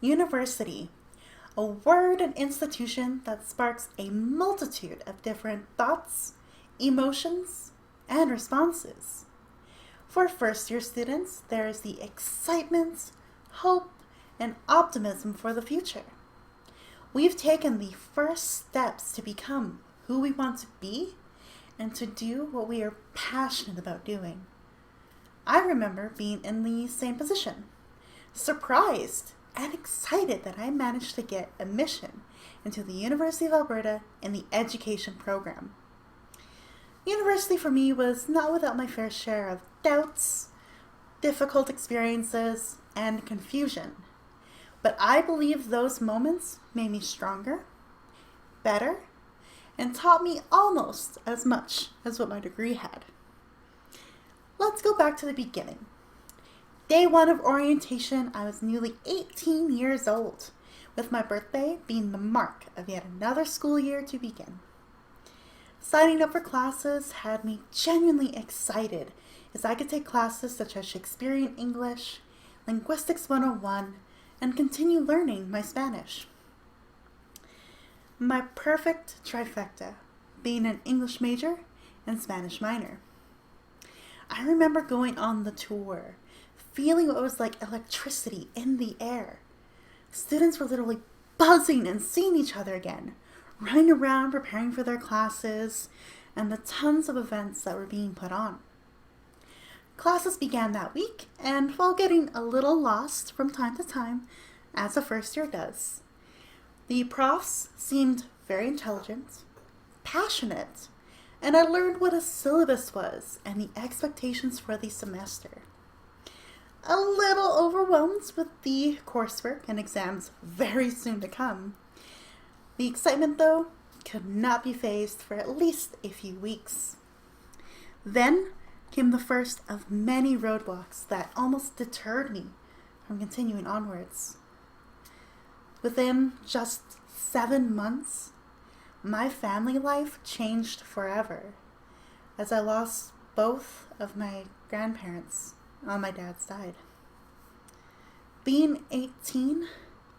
University, a word and institution that sparks a multitude of different thoughts, emotions, and responses. For first year students, there is the excitement, hope, and optimism for the future. We've taken the first steps to become who we want to be and to do what we are passionate about doing. I remember being in the same position, surprised and excited that I managed to get admission into the University of Alberta in the education program. University for me was not without my fair share of doubts, difficult experiences, and confusion. But I believe those moments made me stronger, better, and taught me almost as much as what my degree had. Let's go back to the beginning. Day one of orientation, I was nearly 18 years old, with my birthday being the mark of yet another school year to begin. Signing up for classes had me genuinely excited as I could take classes such as Shakespearean English, Linguistics 101, and continue learning my Spanish. My perfect trifecta, being an English major and Spanish minor. I remember going on the tour, feeling what was like electricity in the air. Students were literally buzzing and seeing each other again, running around preparing for their classes, and the tons of events that were being put on. Classes began that week, and while getting a little lost from time to time, as a first year does, the profs seemed very intelligent, passionate, and I learned what a syllabus was and the expectations for the semester. A little overwhelmed with the coursework and exams very soon to come. The excitement, though, could not be phased for at least a few weeks. Then came the first of many roadblocks that almost deterred me from continuing onwards. Within just 7 months, my family life changed forever as I lost both of my grandparents on my dad's side. Being 18,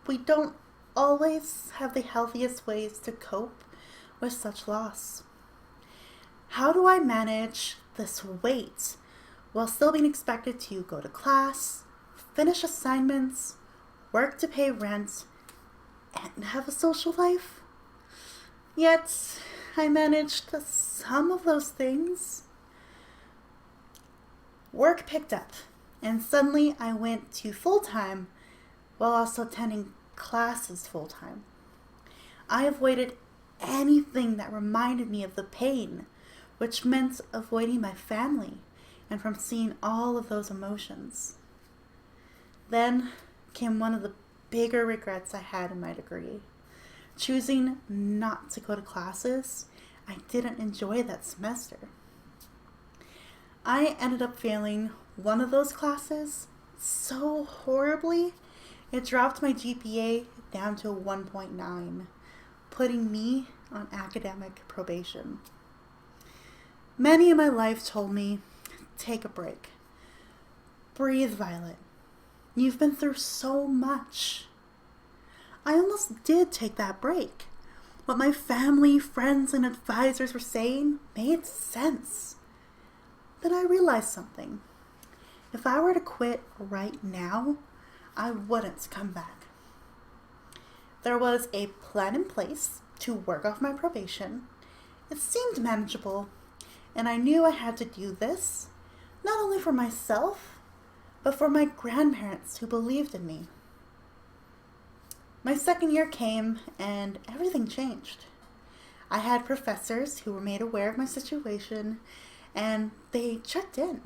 we don't always have the healthiest ways to cope with such loss. How do I manage this weight while still being expected to go to class, finish assignments, work to pay rent, and have a social life? Yet, I managed some of those things. Work picked up, and suddenly I went to full-time while also attending classes full-time. I avoided anything that reminded me of the pain, which meant avoiding my family and from seeing all of those emotions. Then came one of the bigger regrets I had in my degree. Choosing not to go to classes I didn't enjoy that semester. I ended up failing one of those classes so horribly, it dropped my GPA down to a 1.9, putting me on academic probation. Many in my life told me, take a break. Breathe, Violet. You've been through so much. I almost did take that break. What my family, friends, and advisors were saying made sense. Then I realized something. If I were to quit right now, I wouldn't come back. There was a plan in place to work off my probation. It seemed manageable, and I knew I had to do this, not only for myself, but for my grandparents who believed in me. My second year came, and everything changed. I had professors who were made aware of my situation, and they checked in.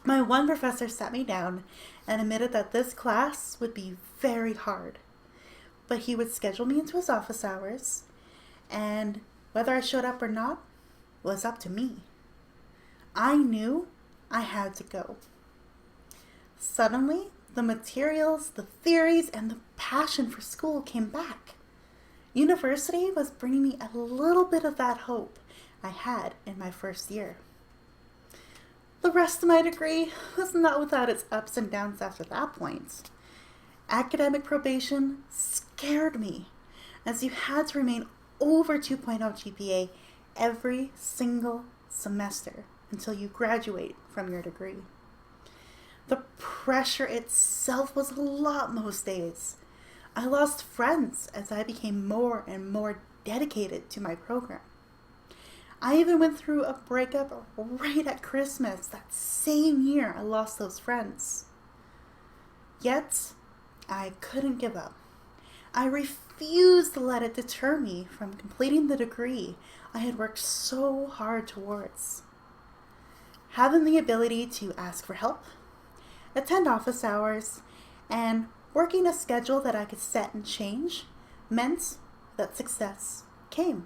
My one professor sat me down and admitted that this class would be very hard, but he would schedule me into his office hours, and whether I showed up or not was up to me. I knew I had to go. Suddenly, the materials, the theories, and the passion for school came back. University was bringing me a little bit of that hope I had in my first year. The rest of my degree was not without its ups and downs after that point. Academic probation scared me, as you had to remain over 2.0 GPA every single semester until you graduate from your degree. The pressure itself was a lot most days. I lost friends as I became more and more dedicated to my program. I even went through a breakup right at Christmas that same year I lost those friends. Yet, I couldn't give up. I refused to let it deter me from completing the degree I had worked so hard towards. Having the ability to ask for help, attend office hours, and working a schedule that I could set and change meant that success came.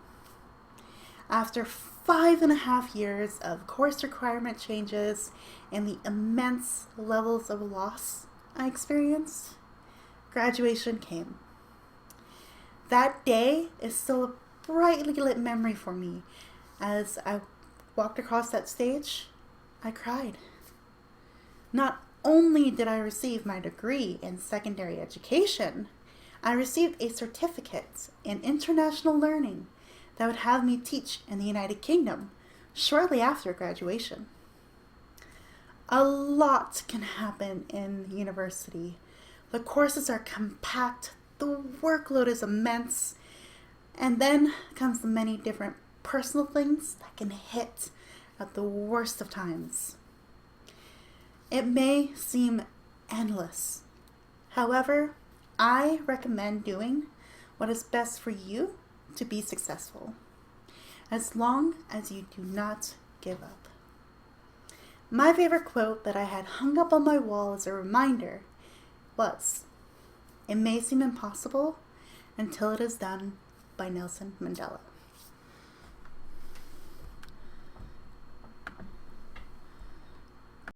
After 5.5 years of course requirement changes and the immense levels of loss I experienced, graduation came. That day is still a brightly lit memory for me. As I walked across that stage, I cried. Not only did I receive my degree in secondary education, I received a certificate in international learning that would have me teach in the United Kingdom shortly after graduation. A lot can happen in university. The courses are compact, the workload is immense, and then comes the many different personal things that can hit at the worst of times. It may seem endless. However, I recommend doing what is best for you to be successful, as long as you do not give up. My favorite quote that I had hung up on my wall as a reminder was, "It may seem impossible until it is done," by Nelson Mandela.